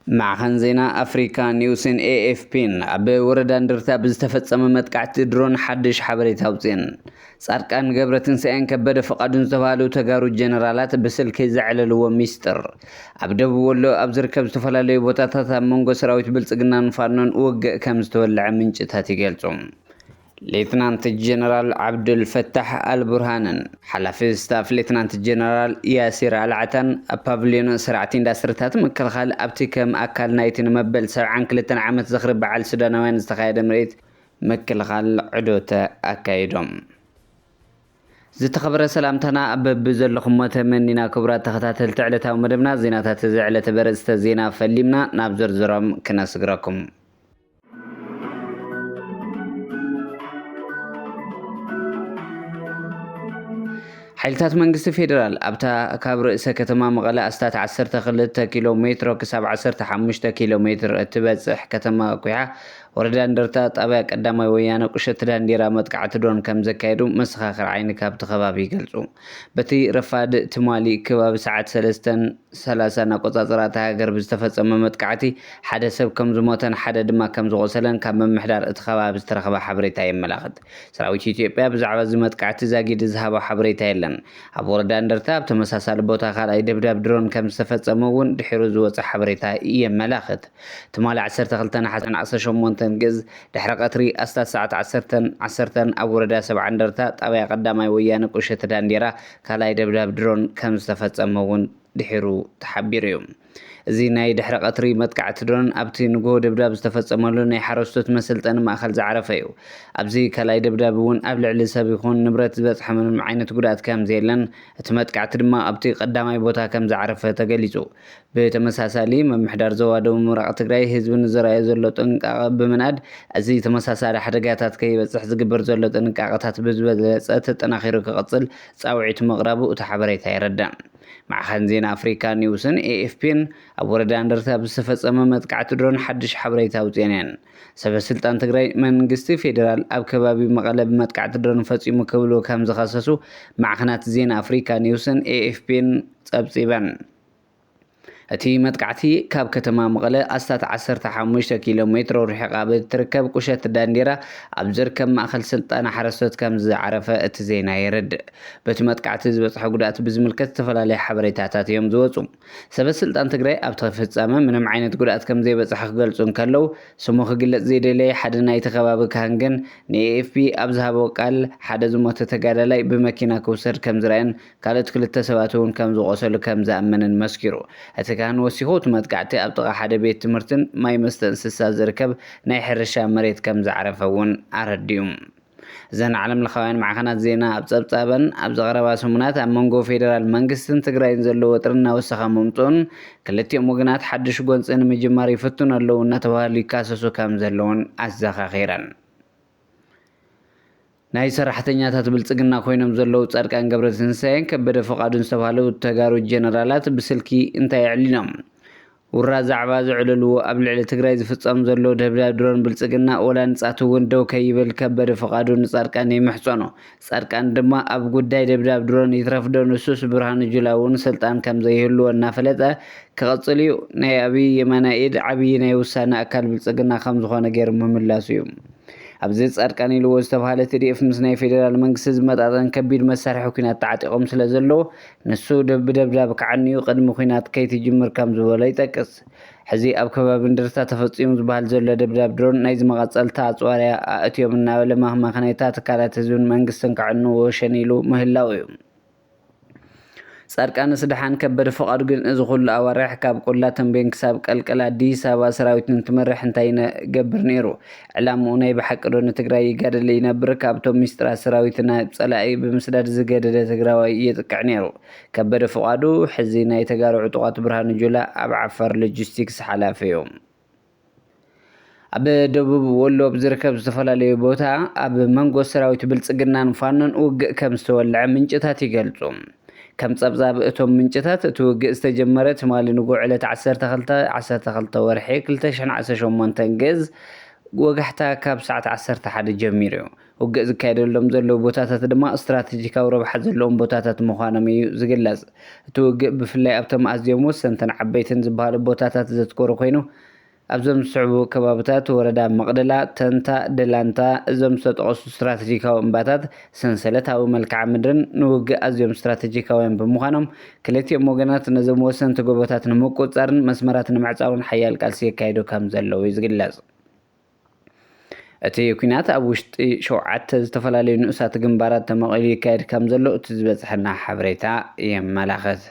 مع خنزينا أفريكا نيوسن AFP'n أب وردان درتا بزتفتصم متقعت درون حدش حبريتها وزين صاركان قبرتن سيان كبدا فقادن زبالو تقارو جنرالات بسلك زعللو ميستر أبدو ولو أبزركب زتفلالي بوتاتاتا منغو سراويت بلسقنا نفارنون وقع كمزتولع منجتاتي قلتهم ليتنانت جنرال عبد الفتاح البرهانن حلف ستاف ليتنانت جنرال ياسر العتن بافليون سرعتين داسرتات مكلخال ابتي كم اكل نايتن مبل 72 عامت زخرب بعل سودانوين استخايد مريت مكلخال عدوته اكايدهم زتخبر سلامتنا أبب زلخم متمنينا كبرات تختاتل تعلتها ومدبنا زيناتات زعلة برزت زينا فليمنا نابزر زرم كناسقراكم حيلتات منقسط فيدرال أبتا كابر إسا كتما مغلا أستات 12 كيلومتر كساب 15 كيلومتر اتبازح كتما كويحة وردان درتا طابع قدامي ويانا قشت دانديرا متقعت دون كم زكايدو مسخاخر عيني كاب تخبابي قلصو بتي رفاد تمالي كباب ساعات 3:30 نقطاطرات هاجر بزتفصم متقعتي حدا سب كم زموتن حدا دما كم زغسلن كاب ممحدار اتخباب استرخبا حبريتا يملاخت سراويت ኢትዮጵያ ብዛዕባ ዝመጥቃዕቲ ዛጊድ ዝሃቦ ሓበሬታ የለን ኣብ ወረዳን ደርታ ብተመሳሳሊ ቦታ ካልኣይ ደብዳብ ድሮን ከም ዝተፈጸመ እውን ድሒሩ ዝወፅእ ሓበሬታ የመላኽት ትማሊ 12:18 ግዝ ድሕሪ ቀትሪ ኣስታት ሰዓት 10:10 ኣብ ወረዳ 70 ደርታ ጣብያ ቀዳማይ ወያነ ቁሸት ዳንዴራ ካልኣይ ደብዳብ ድሮን ከም ዝተፈጸመ እውን ድሒሩ ተሓቢሩ እዩ እዚ ናይ ድሕሪ ቀትሪ መጥቃዕቲ ድሮን ኣብቲ ንጎ ደብዳብ ዝተፈጸመሉ ናይ ሓረስቶት መሰልጠኒ ማእኸል ዝዓረፈ እዩ ኣብዚ ካልኣይ ደብዳብ እውን ኣብ ልዕሊ ሰብ ይኹን ንብረት ዝበፅሐ ምንም ዓይነት ጉድኣት ከም ዘየለን እቲ መጥቃዕቲ ድማ ኣብቲ ቀዳማይ ቦታ ከም ዝዓረፈ ተገሊጹ ብተመሳሳሊ መምሕዳር ዞባ ደቡብ ምብራቕ ትግራይ ህዝቢ ንዝረኣዮ ዘሎ ጥንቃቐ ብምንኣድ እዚ ተመሳሳሊ ሓደጋታት ከይበፅሕ ዝግበር ዘሎ ጥንቃቐታት ብዝበለፀ ተጠናኺሩ ክቕፅል ፃውዒት ምቕራቡ እቲ ሓበሬታ ይረዳእ مع خنزين أفريكا نيوسن AFP'n أب وردان درتا بستفصم متقعت درون حدش حبريتا وزينين سبب سلطان تግራይ መንግስቲ ፌደራል ኣብ ከባቢ መቐለ ብመጥቃዕቲ ድሮን ፈጺሙ ክብሉ ከም ዝኸሰሱ ማዕኸናት ዜና ኣፍሪካ ኒውስን AFP'n ጸብጺበን እቲ መጥቃዕቲ ካብ ከተማ መቐለ ኣስታት 15 ኪሎሜትር ርሕቃ ብትርከብ ቁሸት ዳንዴራ ኣብ ዝርከብ ማእኸል ስልጣን ሓረስቶት ከም ዝዓረፈ እቲ ዜና ይረድእ በቲ መጥቃዕቲ ዝበፅሐ ጉድኣት ብዝምልከት ዝተፈላለዩ ሓበሬታታት እዮም ዝወፁ ሰበ ስልጣን ትግራይ ኣብ ተፈጻመ ምንም ዓይነት ጉድኣት ከም ዘይበፅሐ ክገልጹ እንከለው ስሙ ክግለጽ ዘይደለየ ሓደ ናይቲ ከባቢ ካህን ግን ንAFP ኣብ ዝሃቦ ቃል ሓደ ዝሞተ ተጋዳላይ ብመኪና ክውሰድ ከም ዝረአን ካልኦት ክልተ ሰባት እውን ከም ዝቆሰሉ ከም ዝኣመንን መስኪሩ كان وسيخوت متقعتي أبطغ حدا بيت تمرتن ما يمستن سسا زركب ناي حرشا مريت كم زعرفون أرديوم زن علم الخوان مع خانات زينا أبصابن أبزغربا سمونات أمونغو فيدرال منغستن تقراين زلو وطرنا وسخا ممتون كلتي أموغنات حدش قونسن مجماري فتون اللو نتوالي كاسسو كم زلون أزاخا خيرا ናይ ሰራሕተኛታት ብልጽግና ኮይኖም ዘለው ጻድቃን ገብረትንሳኤን ከበደ ፈቃዱን ዝተባሃሉ ተጋሩ ጀነራላት ብስልኪ እንታይ ይዕሊኖም ውራ ዛዕባ ዝዕለልዎ ኣብ ልዕሊ ትግራይ ዝፍጸም ዘሎ ደብዳብ ድሮን ብልጽግና ወላ ንጻቱ እውን ደው ከይብል ከበደ ፈቃዱን ጻድቃን ይምሕጸኖ ጻድቃን ድማ ኣብ ጉዳይ ደብዳብ ድሮን ይትረፍዶ ንሱስ ብርሃኑ ጁላ እውን ስልጣን ከም ዘይህልዎ እናፈለጠ ክቐጽል እዩ ናይ ኣብይ የማና ኢድ ዓብዪ ናይ ውሳነ ኣካል ብልጽግና ከም ዝኾነ ገይሩ ምምላሱ እዩ ኣብዚ ጻድቃን ኢልዎ ዝተባሃለ TDF ምስ ናይ ፌደራል መንግስቲ ዝመጣጠን ከቢድ መሳርሒ ኩናት ተዓጢቖም ስለ ዘለዎ ንሱ ደብዳብ ከዓንዩ ቅድሚ ኩናት ከይትጅምር ከም ዝበሎ ይጠቅስ ሕዚ ኣብ ከባቢ እንደርታ ተፈጺሙ ዝበሃል ዘሎ ደብዳብ ድሮን ናይ ዝመቐጸልታ ኣጽዋርያ ኣእትዮም እናበለ ማኽማኽነታ ትካላት ህዝብን መንግስትን ከዕንዎ ሸኒሉ ምህላው እዩ ጻድቃን ስድሓን ከበደ ፈቃዱ ግን እዚ ኩሉ ኣዋርሕ ካብ ቆላ ተንቤን ክሳብ ቀልቀል ኣዲስ ኣበባ ሰራዊት እንትመርሕ እንታይ ገብር ነይሩ ዕላምኡ ናይ ብሓቂ ዶ ንትግራይ ይጋደል ይነብር ካብቶም ሚስጥራት ሰራዊትና ጸላኢ ብምስዳድ ዝገደደ ትግራዋይ ይጥቅዕ ነይሩ ከበደ ፈቃዱ ሕዚ ናይ ተጋሩ ዕጡቃት ብርሃኑ ጁላ ኣብ ዓፋር ሎጂስቲክስ ሓላፊ እዩ ኣብ ደቡብ ወሎ ብዝርከብ ዝተፈላለዩ ቦታ ኣብ መንጎ ሰራዊት ብልጽግናን ፋኖን ውግእ ከም ዝተወልዐ ምንጭታት ይገልጹ كم صبصاب اتوم منجتات توقع استجمرة تمالي نقول على 12 ورحي كلتشن 10 تنجز وقحتها كاب ساعة 10 حد جميرو ውግእ ዝካየደሎም ዘለዉ ቦታታት ድማ ስትራቴጂካዊ ረብሓ ዘለዎም ቦታታት ምዃኖም እዩ ዝግለጽ። እቲ ውግእ ብፍላይ ኣብቶም ኣዝዮም ወሰንትን ዓበይትን ዝበሃሉ ቦታታት ዘትኮረ ኮይኑ ኣብዞም ዝስዕቡ ከባቢታት ወረዳ መቕደላ፣ ተንታ፣ ደላንታ እዞም ዝተጠቐሱ ስትራቴጂካዊ እምባታት ሰንሰለታዊ መልክዓ ምድርን ንውግእ ኣዝዮም ስትራቴጂካውያን ብምዃኖም ክልቲኦም ወገናት ነዞም ወሰንቲ ጎቦታት ንምቁፅጻርን መስመራት ንምዕፃውን ሓያል ቃልሲ የካይዱ ከም ዘለዉ እዩ ዝግለጽ። እቲ ኩናት ኣብ ውሽጢ 7 ዝተፈላለዩ ንኡሳት ግንባራት ተመቒሉ ይካየድ ከም ዘሎ እቲ ዝበፅሐና ሓበሬታ የመላኽት።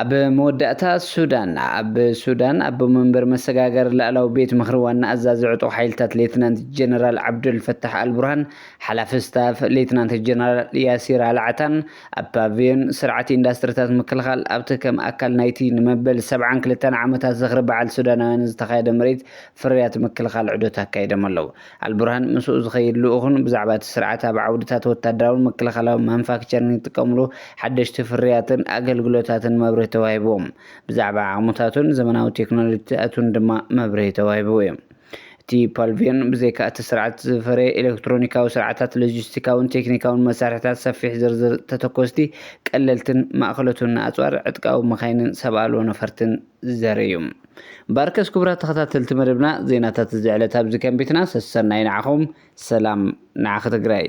ኣብ መወዳእታ ሱዳን ኣብ መንበር መሰጋገር ላዕላዊ ቤት ምክሪ ዋና ኣዛዚ ዕጡቕ ሓይልታት ሌትናንት ጀነራል ዓብዱልፈታሕ አልቡርሃን ሓላፊ ስታፍ ሌትናንት ጀነራል ያሲር አልዓታን ኣብ ፓቪዮን ስርዓት ኢንዳስትሪታት ምክልኻል ኣብቲ ከም ኣካል ናይቲ ንመበል 72 ዓመታት ዝኽሪ በዓል ሱዳናውያን ዝተኻየደ ምርኢት ፍርያት ምክልኻል ዕዶት ኣካይዶም ኣለዉ። አልቡርሃን ምስኡ ዝኸይድ ልኡኹን ብዛዕባ እቲ ስርዓት ኣብ ዓውድታት ወታደራውን ምክልኻላዊ ማንፋክቸሪንግ ይጥቀምሉ ሓደሽቲ ፍርያትን ኣገልግሎታትን መብርሂ ተዋሂቦም ብዛዕባ ዓቕምታቱን ዘመናዊ ቴክኖሎጂታቱን ድማ መብርሂ ተዋሂቦም እዮም። እቲ ፓቪዮን ብዘይካ እቲ ስርዓት ዝፈረየ ኤሌክትሮኒካዊ ስርዓታት ሎጂስቲካውን ቴክኒካውን መሳርሕታት ሰፊሕ ዝርዝር ተተኮስቲ ቀለልትን ማእኸሎቱን ኣፅዋር ዕጥቃዊ መኻይንን ሰብ ኣልቦ ነፈርትን ዘርኢ እዩ። ባርከስ ክቡራት ተኸታተልቲ መደብና ዜናታት እዚ ዕለት ኣብዚ ከንቢትና ሰሰናይ ንዓኹም ሰላም ንዓኽ ትግራይ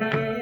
Bye.